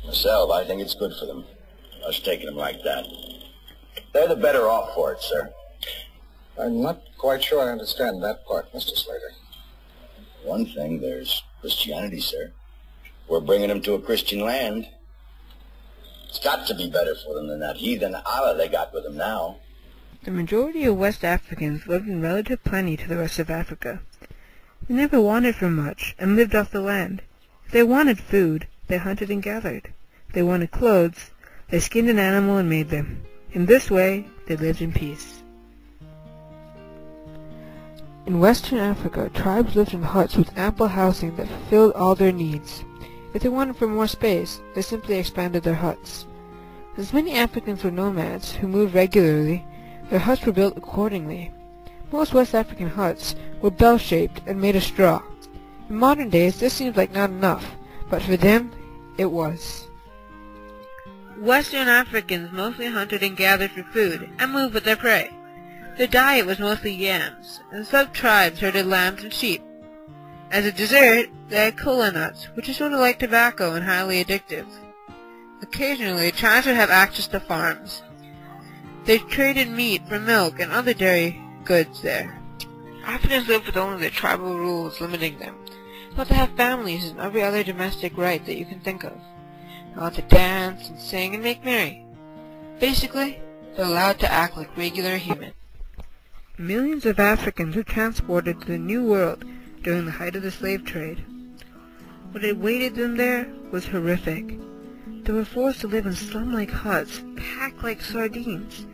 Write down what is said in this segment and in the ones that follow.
Myself, I think it's good for them, us taking them like that. They're the better off for it, sir. I'm not quite sure I understand that part, Mr. Slater. One thing, there's Christianity, sir. We're bringing them to a Christian land. It's got to be better for them than that heathen Allah they got with them now. The majority of West Africans lived in relative plenty to the rest of Africa. They never wanted for much and lived off the land. If they wanted food, they hunted and gathered. If they wanted clothes, they skinned an animal and made them. In this way, they lived in peace. In Western Africa, tribes lived in huts with ample housing that fulfilled all their needs. If they wanted for more space, they simply expanded their huts. As many Africans were nomads who moved regularly, their huts were built accordingly. Most West African huts were bell-shaped and made of straw. In modern days, this seems like not enough, but for them, it was. Western Africans mostly hunted and gathered for food and moved with their prey. Their diet was mostly yams, and some tribes herded lambs and sheep. As a dessert, they had kola nuts, which are sort of like tobacco and highly addictive. Occasionally, tribes would have access to farms. They traded meat for milk and other dairy goods there. Africans lived with only their tribal rules limiting them, but they have families and every other domestic right that you can think of. They're allowed to dance and sing and make merry. Basically, they're allowed to act like regular humans. Millions of Africans were transported to the New World during the height of the slave trade. What awaited them there was horrific. They were forced to live in slum-like huts, packed like sardines.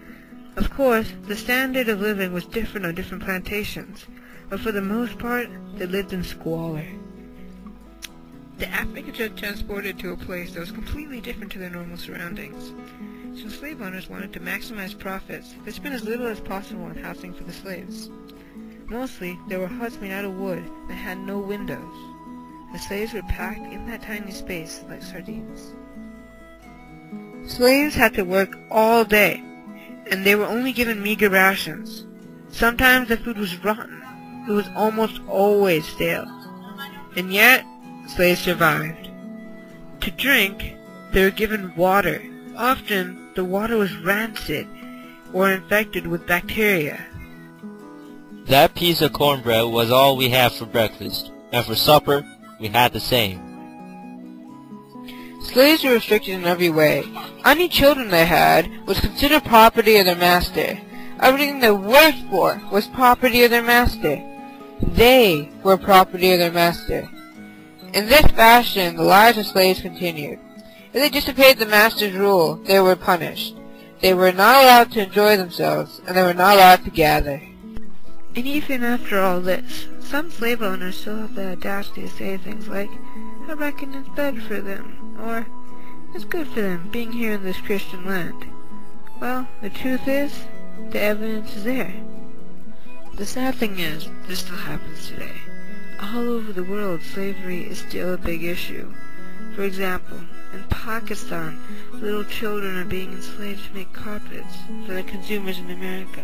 Of course, the standard of living was different on different plantations, but for the most part, they lived in squalor. The Africans were transported to a place that was completely different to their normal surroundings. Since slave owners wanted to maximize profits, they spent as little as possible on housing for the slaves. Mostly, there were huts made out of wood that had no windows. The slaves were packed in that tiny space like sardines. Slaves had to work all day, and they were only given meager rations. Sometimes the food was rotten. It was almost always stale. And yet, slaves survived. To drink, they were given water. Often, the water was rancid or infected with bacteria. That piece of cornbread was all we had for breakfast, and for supper, we had the same. Slaves were restricted in every way. Any children they had was considered property of their master. Everything they worked for was property of their master. They were property of their master. In this fashion, the lives of slaves continued. If they disobeyed the master's rule, they were punished. They were not allowed to enjoy themselves, and they were not allowed to gather. And even after all this, some slave owners still have the audacity to say things like, "I reckon it's better for them," or "It's good for them being here in this Christian land." Well, the truth is, the evidence is there. The sad thing is, this still happens today. All over the world, slavery is still a big issue. For example, in Pakistan, little children are being enslaved to make carpets for the consumers in America.